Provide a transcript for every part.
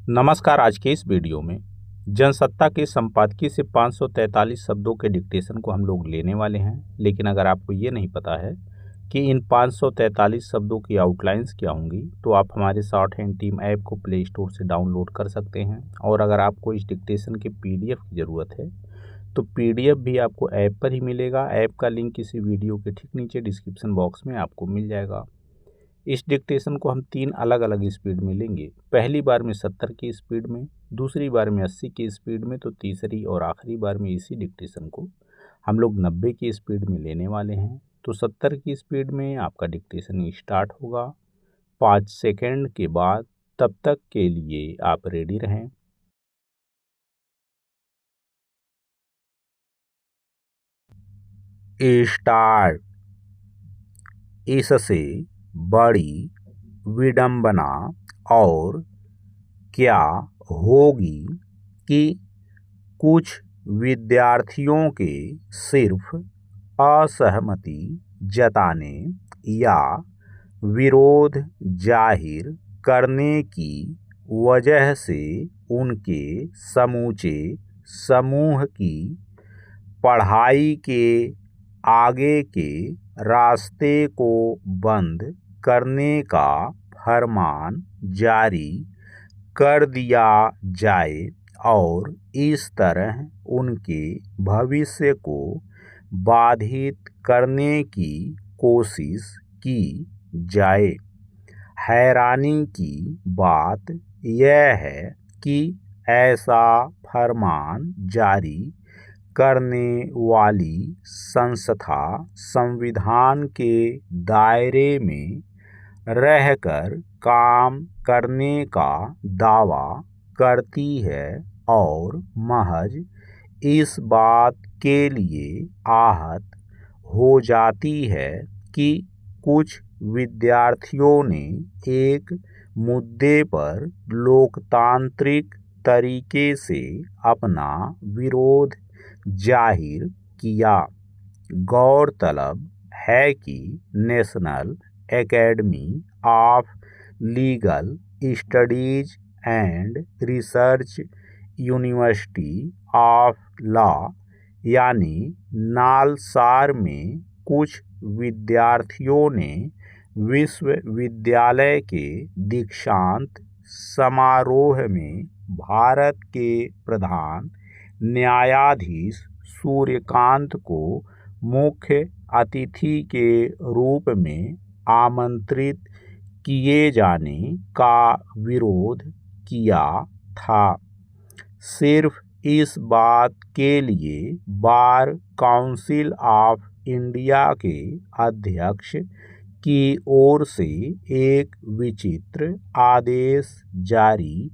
नमस्कार। आज के इस वीडियो में जनसत्ता के संपादकीय से 543 शब्दों के डिक्टेशन को हम लोग लेने वाले हैं। लेकिन अगर आपको ये नहीं पता है कि इन 543 शब्दों की आउटलाइंस क्या होंगी, तो आप हमारे शॉर्ट हैंड टीम ऐप को प्ले स्टोर से डाउनलोड कर सकते हैं। और अगर आपको इस डिक्टेशन के PDF की ज़रूरत है तो PDF भी आपको ऐप पर ही मिलेगा। ऐप का लिंक इसी वीडियो के ठीक नीचे डिस्क्रिप्शन बॉक्स में आपको मिल जाएगा। इस डिक्टेशन को हम 3 अलग अलग स्पीड में लेंगे। पहली बार में 70 की स्पीड में, दूसरी बार में 80 की स्पीड में, तो तीसरी और आखिरी बार में इसी डिक्टेशन को हम लोग 90 की स्पीड में लेने वाले हैं। तो 70 की स्पीड में आपका डिक्टेशन स्टार्ट होगा 5 सेकेंड के बाद। तब तक के लिए आप रेडी रहें। स्टार्ट। इससे बड़ी विडंबना और क्या होगी कि कुछ विद्यार्थियों के सिर्फ असहमति जताने या विरोध जाहिर करने की वजह से उनके समूचे समूह की पढ़ाई के आगे के रास्ते को बंद करने का फरमान जारी कर दिया जाए और इस तरह उनके भविष्य को बाधित करने की कोशिश की जाए। हैरानी की बात यह है कि ऐसा फरमान जारी करने वाली संस्था संविधान के दायरे में रहकर काम करने का दावा करती है और महज इस बात के लिए आहत हो जाती है कि कुछ विद्यार्थियों ने एक मुद्दे पर लोकतांत्रिक तरीके से अपना विरोध जाहिर किया। गौरतलब है कि national academy of legal studies and research university of law यानी नालसार में कुछ विद्यार्थियों ने विश्वविद्यालय के दीक्षांत समारोह में भारत के प्रधान न्यायाधीश सूर्यकांत को मुख्य अतिथि के रूप में आमंत्रित किए जाने का विरोध किया था। सिर्फ इस बात के लिए बार काउंसिल ऑफ इंडिया के अध्यक्ष की ओर से एक विचित्र आदेश जारी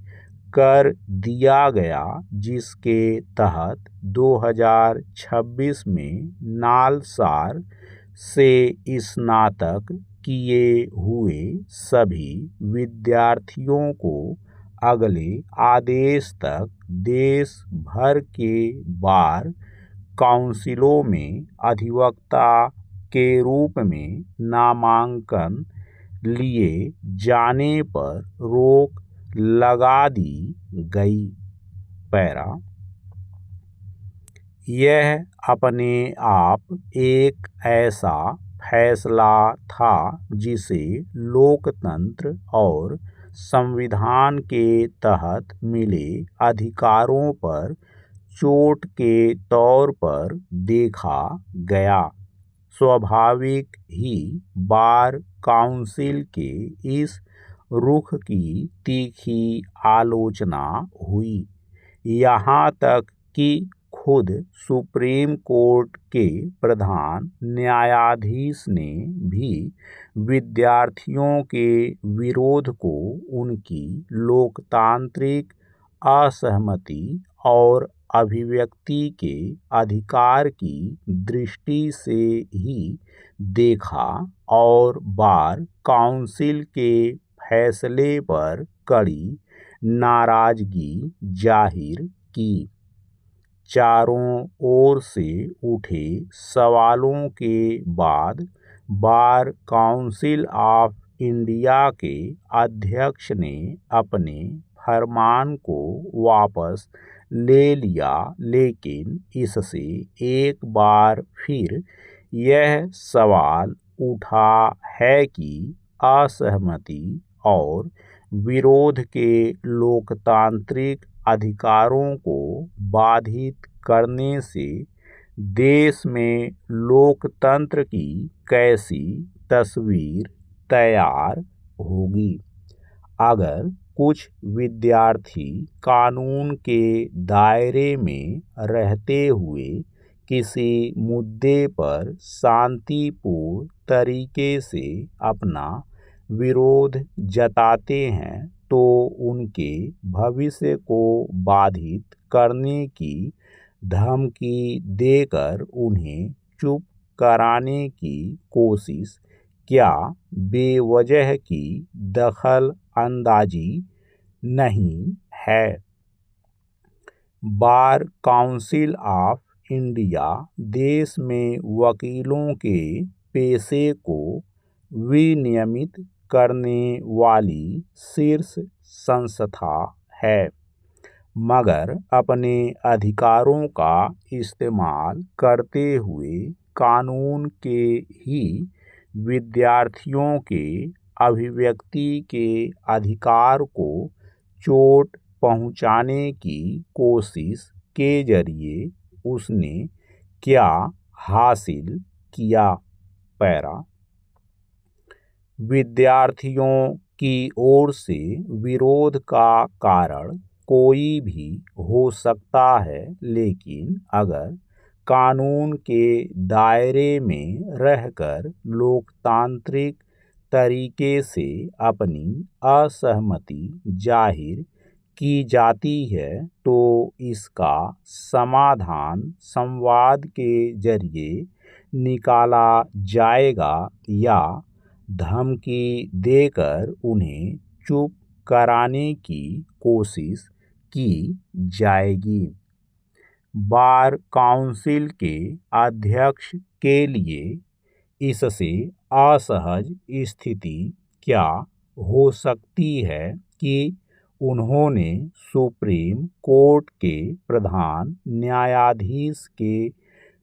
कर दिया गया, जिसके तहत 2026 में नालसार से स्नातक किए हुए सभी विद्यार्थियों को अगले आदेश तक देश भर के बार काउंसिलों में अधिवक्ता के रूप में नामांकन लिए जाने पर रोक लगा दी गई। पैरा। यह अपने आप एक ऐसा फैसला था जिसे लोकतंत्र और संविधान के तहत मिले अधिकारों पर चोट के तौर पर देखा गया। स्वाभाविक ही बार काउंसिल के इस रुख की तीखी आलोचना हुई, यहाँ तक कि खुद सुप्रीम कोर्ट के प्रधान न्यायाधीश ने भी विद्यार्थियों के विरोध को उनकी लोकतांत्रिक असहमति और अभिव्यक्ति के अधिकार की दृष्टि से ही देखा और बार काउंसिल के फैसले पर कड़ी नाराजगी जाहिर की। चारों ओर से उठे सवालों के बाद बार काउंसिल ऑफ इंडिया के अध्यक्ष ने अपने फरमान को वापस ले लिया, लेकिन इससे एक बार फिर यह सवाल उठा है कि असहमति और विरोध के लोकतांत्रिक अधिकारों को बाधित करने से देश में लोकतंत्र की कैसी तस्वीर तैयार होगी। अगर कुछ विद्यार्थी कानून के दायरे में रहते हुए किसी मुद्दे पर शांतिपूर्ण तरीके से अपना विरोध जताते हैं, तो उनके भविष्य को बाधित करने की धमकी देकर उन्हें चुप कराने की कोशिश क्या बेवजह की दखल अंदाजी नहीं है। बार काउंसिल ऑफ इंडिया देश में वकीलों के पेशे को विनियमित करने वाली शीर्ष संस्था है, मगर अपने अधिकारों का इस्तेमाल करते हुए कानून के ही विद्यार्थियों के अभिव्यक्ति के अधिकार को चोट पहुंचाने की कोशिश के जरिए उसने क्या हासिल किया। पैरा विद्यार्थियों की ओर से विरोध का कारण कोई भी हो सकता है, लेकिन अगर कानून के दायरे में रहकर लोकतांत्रिक तरीके से अपनी असहमति जाहिर की जाती है, तो इसका समाधान संवाद के जरिए निकाला जाएगा या धमकी देकर उन्हें चुप कराने की कोशिश की जाएगी। बार काउंसिल के अध्यक्ष के लिए इससे असहज स्थिति क्या हो सकती है कि उन्होंने सुप्रीम कोर्ट के प्रधान न्यायाधीश के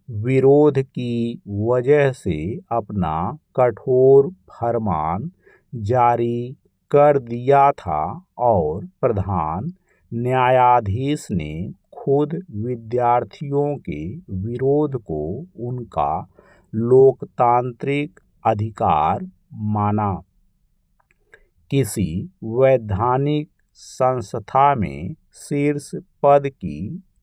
विरोध की वजह से अपना कठोर फरमान जारी कर दिया था और प्रधान न्यायाधीश ने खुद विद्यार्थियों के विरोध को उनका लोकतांत्रिक अधिकार माना। किसी वैधानिक संस्था में शीर्ष पद की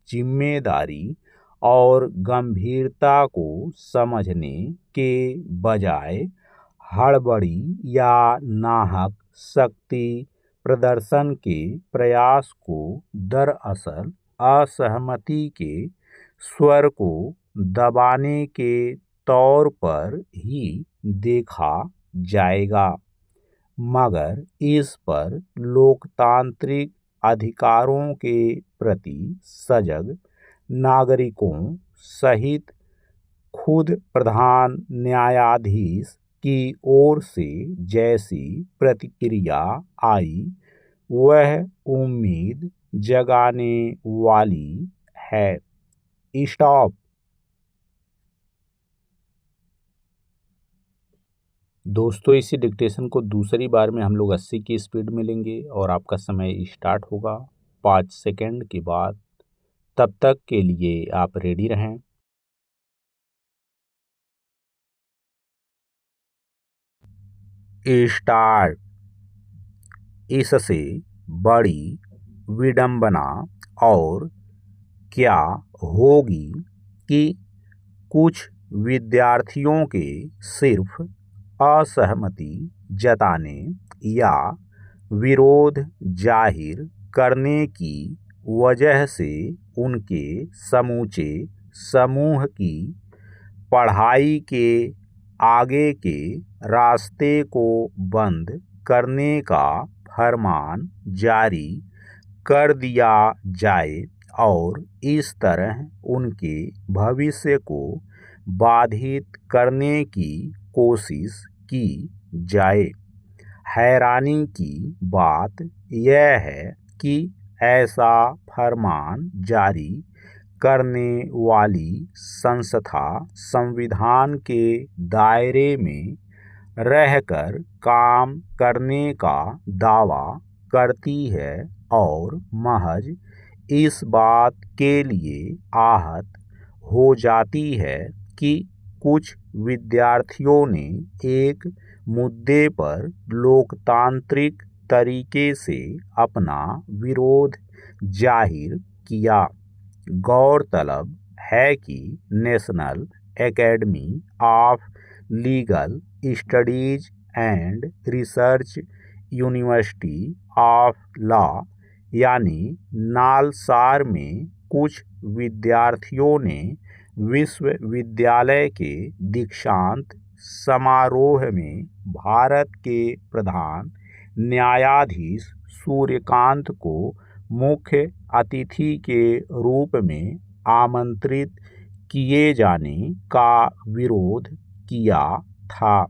जिम्मेदारी और गंभीरता को समझने के बजाय हड़बड़ी या नाहक शक्ति प्रदर्शन के प्रयास को दरअसल असहमति के स्वर को दबाने के तौर पर ही देखा जाएगा, मगर इस पर लोकतांत्रिक अधिकारों के प्रति सजग नागरिकों सहित खुद प्रधान न्यायाधीश की ओर से जैसी प्रतिक्रिया आई, वह उम्मीद जगाने वाली है। स्टॉप। दोस्तों, इसी डिक्टेशन को दूसरी बार में हम लोग 80 की स्पीड में लेंगे और आपका समय स्टार्ट होगा 5 सेकंड के बाद। तब तक के लिए आप रेडी रहें। स्टार्ट। इससे बड़ी विडंबना और क्या होगी कि कुछ विद्यार्थियों के सिर्फ असहमति जताने या विरोध जाहिर करने की वजह से उनके समूचे समूह की पढ़ाई के आगे के रास्ते को बंद करने का फरमान जारी कर दिया जाए और इस तरह उनके भविष्य को बाधित करने की कोशिश की जाए। हैरानी की बात यह है कि ऐसा फरमान जारी करने वाली संस्था संविधान के दायरे में रहकर काम करने का दावा करती है और महज इस बात के लिए आहत हो जाती है कि कुछ विद्यार्थियों ने एक मुद्दे पर लोकतांत्रिक तरीके से अपना विरोध जाहिर किया। गौरतलब है कि national academy of legal studies and research university of law यानी नालसार में कुछ विद्यार्थियों ने विश्वविद्यालय के दीक्षांत समारोह में भारत के प्रधान न्यायाधीश सूर्यकांत को मुख्य अतिथि के रूप में आमंत्रित किए जाने का विरोध किया था।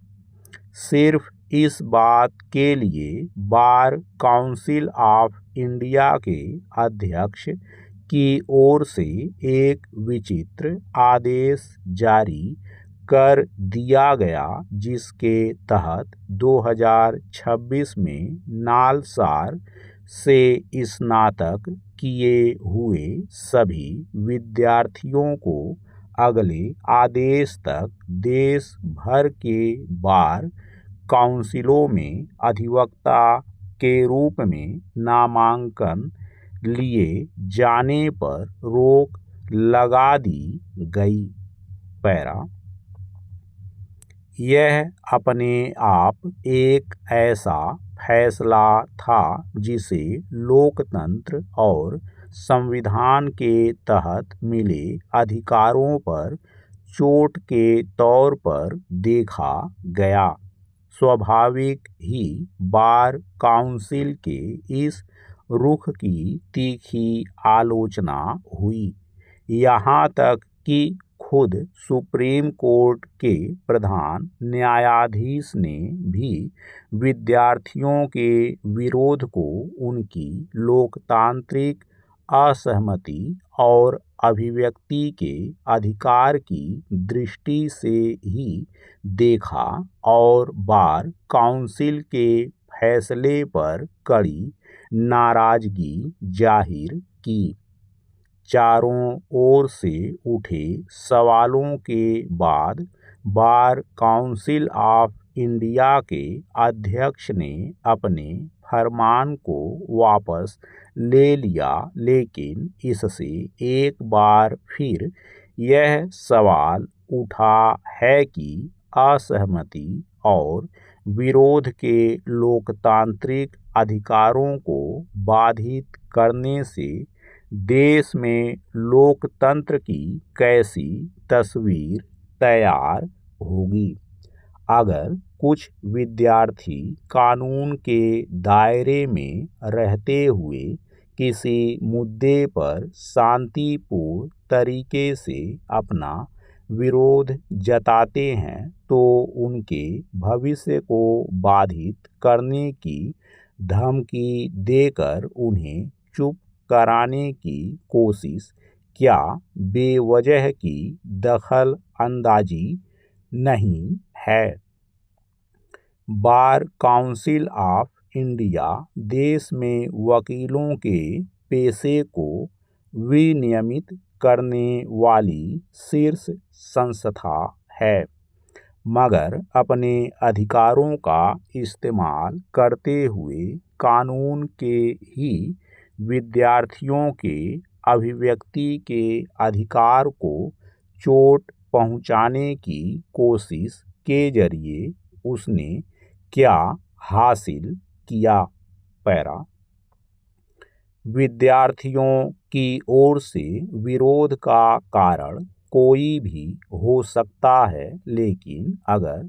सिर्फ इस बात के लिए बार काउंसिल ऑफ इंडिया के अध्यक्ष की ओर से एक विचित्र आदेश जारी कर दिया गया, जिसके तहत 2026 में नालसार से स्नातक किए हुए सभी विद्यार्थियों को अगले आदेश तक देश भर के बार काउंसिलों में अधिवक्ता के रूप में नामांकन लिए जाने पर रोक लगा दी गई। पैरा यह अपने आप एक ऐसा फैसला था जिसे लोकतंत्र और संविधान के तहत मिले अधिकारों पर चोट के तौर पर देखा गया। स्वाभाविक ही बार काउंसिल के इस रुख की तीखी आलोचना हुई, यहाँ तक कि खुद सुप्रीम कोर्ट के प्रधान न्यायाधीश ने भी विद्यार्थियों के विरोध को उनकी लोकतांत्रिक असहमति और अभिव्यक्ति के अधिकार की दृष्टि से ही देखा और बार काउंसिल के फैसले पर कड़ी नाराजगी जाहिर की। चारों ओर से उठे सवालों के बाद बार काउंसिल ऑफ इंडिया के अध्यक्ष ने अपने फरमान को वापस ले लिया, लेकिन इससे एक बार फिर यह सवाल उठा है कि असहमति और विरोध के लोकतांत्रिक अधिकारों को बाधित करने से देश में लोकतंत्र की कैसी तस्वीर तैयार होगी। अगर कुछ विद्यार्थी कानून के दायरे में रहते हुए किसी मुद्दे पर शांतिपूर्ण तरीके से अपना विरोध जताते हैं, तो उनके भविष्य को बाधित करने की धमकी देकर उन्हें चुप कराने की कोशिश क्या बेवजह की दखल अंदाजी नहीं है। बार काउंसिल ऑफ इंडिया देश में वकीलों के पेशे को विनियमित करने वाली शीर्ष संस्था है, मगर अपने अधिकारों का इस्तेमाल करते हुए कानून के ही विद्यार्थियों के अभिव्यक्ति के अधिकार को चोट पहुंचाने की कोशिश के जरिए उसने क्या हासिल किया। पैरा विद्यार्थियों की ओर से विरोध का कारण कोई भी हो सकता है, लेकिन अगर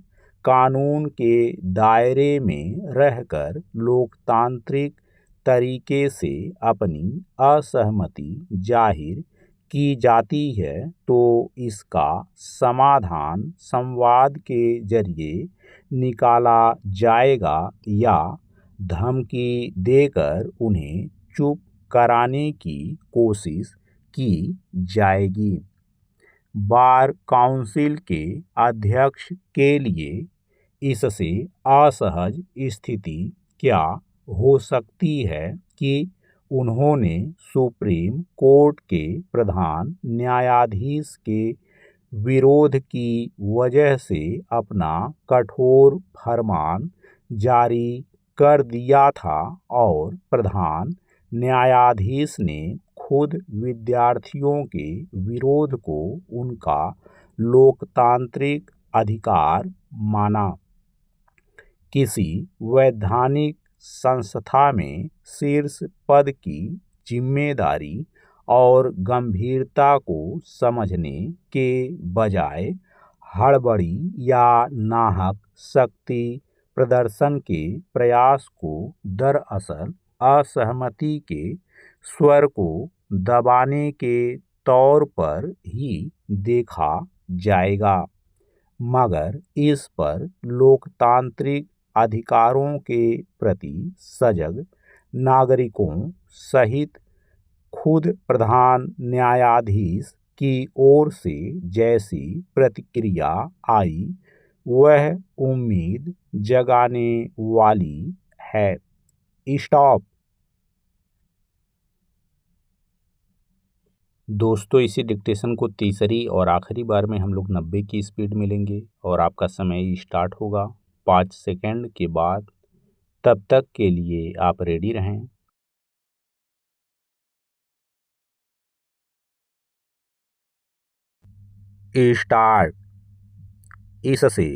कानून के दायरे में रहकर लोकतांत्रिक तरीके से अपनी असहमति जाहिर की जाती है, तो इसका समाधान संवाद के जरिए निकाला जाएगा या धमकी देकर उन्हें चुप कराने की कोशिश की जाएगी। बार काउंसिल के अध्यक्ष के लिए इससे असहज स्थिति क्या हो सकती है कि उन्होंने सुप्रीम कोर्ट के प्रधान न्यायाधीश के विरोध की वजह से अपना कठोर फरमान जारी कर दिया था और प्रधान न्यायाधीश ने खुद विद्यार्थियों के विरोध को उनका लोकतांत्रिक अधिकार माना। किसी वैधानिक संस्था में शीर्ष पद की जिम्मेदारी और गंभीरता को समझने के बजाय हड़बड़ी या नाहक शक्ति प्रदर्शन के प्रयास को दरअसल असहमति के स्वर को दबाने के तौर पर ही देखा जाएगा। मगर इस पर लोकतांत्रिक अधिकारों के प्रति सजग नागरिकों सहित खुद प्रधान न्यायाधीश की ओर से जैसी प्रतिक्रिया आई वह उम्मीद जगाने वाली है। स्टॉप। दोस्तों, इसी डिक्टेशन को तीसरी और आखिरी बार में हम लोग 90 की स्पीड में लेंगे और आपका समय स्टार्ट होगा 5 सेकंड के बाद। तब तक के लिए आप रेडी रहें। स्टार्ट। इससे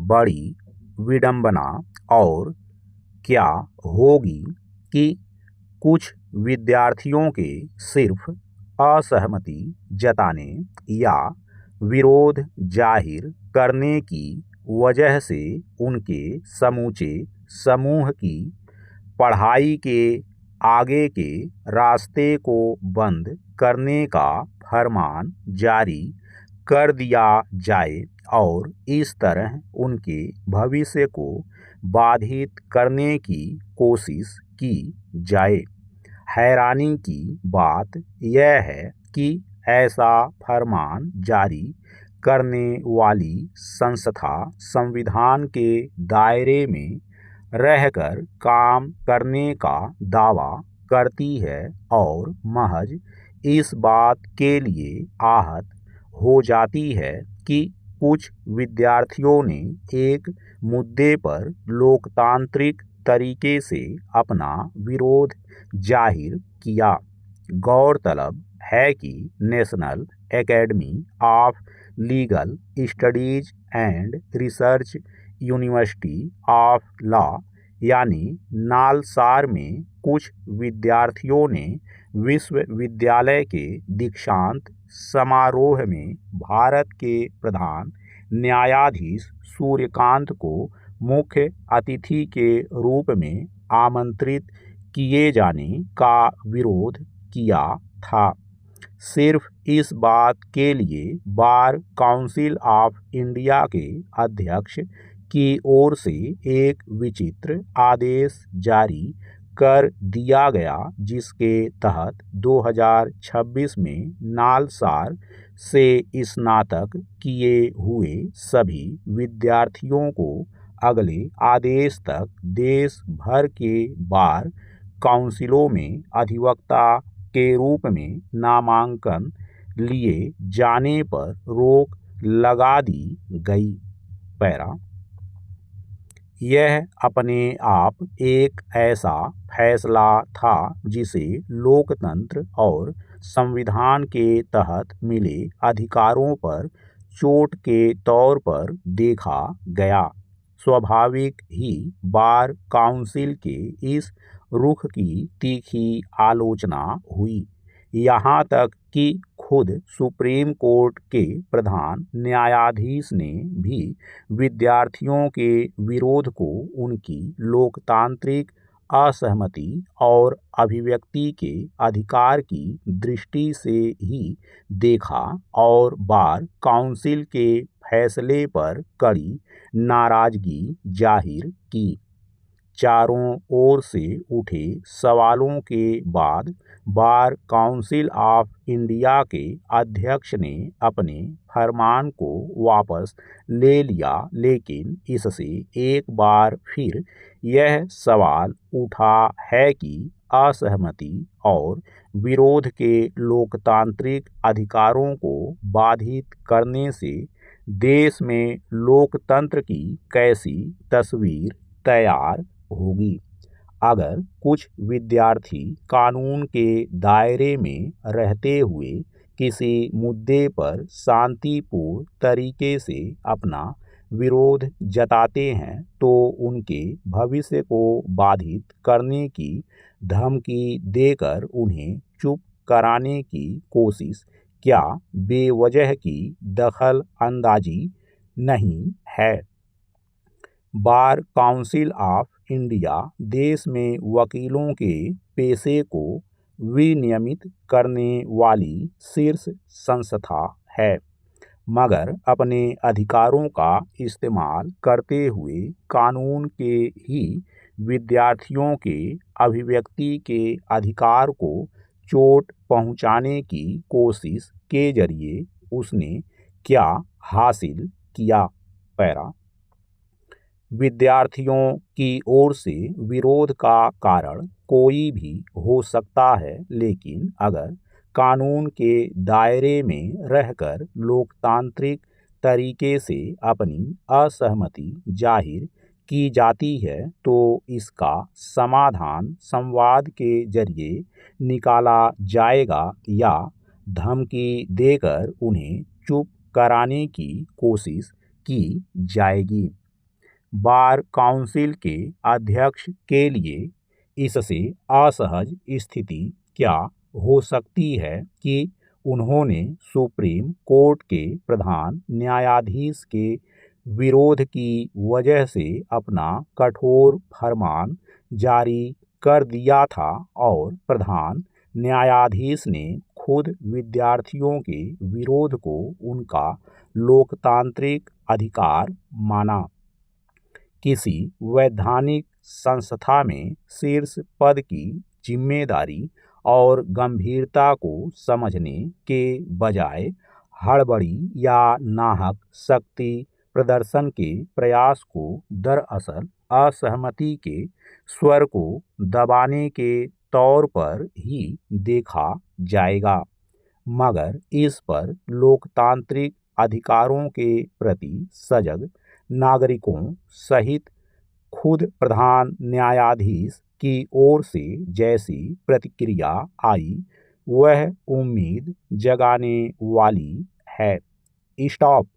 बड़ी विडंबना और क्या होगी कि कुछ विद्यार्थियों के सिर्फ असहमति जताने या विरोध जाहिर करने की वजह से उनके समूचे समूह की पढ़ाई के आगे के रास्ते को बंद करने का फरमान जारी कर दिया जाए और इस तरह उनके भविष्य को बाधित करने की कोशिश की जाए। हैरानी की बात यह है कि ऐसा फरमान जारी करने वाली संस्था संविधान के दायरे में रहकर काम करने का दावा करती है और महज इस बात के लिए आहत हो जाती है कि कुछ विद्यार्थियों ने एक मुद्दे पर लोकतांत्रिक तरीके से अपना विरोध जाहिर किया। गौरतलब है कि national academy of legal studies and research university of law यानी नालसार में कुछ विद्यार्थियों ने विश्वविद्यालय के दीक्षांत समारोह में भारत के प्रधान न्यायाधीश सूर्यकांत को मुख्य अतिथि के रूप में आमंत्रित किए जाने का विरोध किया था। सिर्फ इस बात के लिए बार काउंसिल ऑफ इंडिया के अध्यक्ष की ओर से एक विचित्र आदेश जारी कर दिया गया जिसके तहत 2026 में नालसार से स्नातक किए हुए सभी विद्यार्थियों को अगले आदेश तक देश भर के बार काउंसिलों में अधिवक्ता के रूप में नामांकन लिए जाने पर रोक लगा दी गई। पैरा। यह अपने आप एक ऐसा फैसला था जिसे लोकतंत्र और संविधान के तहत मिले अधिकारों पर चोट के तौर पर देखा गया। स्वाभाविक ही बार काउंसिल के इस रुख की तीखी आलोचना हुई, यहाँ तक कि खुद सुप्रीम कोर्ट के प्रधान न्यायाधीश ने भी विद्यार्थियों के विरोध को उनकी लोकतांत्रिक असहमति और अभिव्यक्ति के अधिकार की दृष्टि से ही देखा और बार काउंसिल के फैसले पर कड़ी नाराजगी जाहिर की। चारों ओर से उठे सवालों के बाद बार काउंसिल ऑफ इंडिया के अध्यक्ष ने अपने फरमान को वापस ले लिया, लेकिन इससे एक बार फिर यह सवाल उठा है कि असहमति और विरोध के लोकतांत्रिक अधिकारों को बाधित करने से देश में लोकतंत्र की कैसी तस्वीर तैयार होगी। अगर कुछ विद्यार्थी कानून के दायरे में रहते हुए किसी मुद्दे पर शांतिपूर्ण तरीके से अपना विरोध जताते हैं, तो उनके भविष्य को बाधित करने की धमकी देकर उन्हें चुप कराने की कोशिश क्या बेवजह की दखल अंदाजी नहीं है? बार काउंसिल ऑफ इंडिया देश में वकीलों के पेशे को विनियमित करने वाली शीर्ष संस्था है, मगर अपने अधिकारों का इस्तेमाल करते हुए कानून के ही विद्यार्थियों के अभिव्यक्ति के अधिकार को चोट पहुंचाने की कोशिश के जरिए उसने क्या हासिल किया? पैरा विद्यार्थियों की ओर से विरोध का कारण कोई भी हो सकता है, लेकिन अगर कानून के दायरे में रहकर लोकतांत्रिक तरीके से अपनी असहमति जाहिर की जाती है, तो इसका समाधान संवाद के जरिए निकाला जाएगा या धमकी देकर उन्हें चुप कराने की कोशिश की जाएगी। बार काउंसिल के अध्यक्ष के लिए इससे असहज स्थिति क्या हो सकती है कि उन्होंने सुप्रीम कोर्ट के प्रधान न्यायाधीश के विरोध की वजह से अपना कठोर फरमान जारी कर दिया था और प्रधान न्यायाधीश ने खुद विद्यार्थियों के विरोध को उनका लोकतांत्रिक अधिकार माना। किसी वैधानिक संस्था में शीर्ष पद की जिम्मेदारी और गंभीरता को समझने के बजाय हड़बड़ी या नाहक शक्ति प्रदर्शन के प्रयास को दरअसल असहमति के स्वर को दबाने के तौर पर ही देखा जाएगा, मगर इस पर लोकतांत्रिक अधिकारों के प्रति सजग नागरिकों सहित खुद प्रधान न्यायाधीश की ओर से जैसी प्रतिक्रिया आई, वह उम्मीद जगाने वाली है। स्टॉप।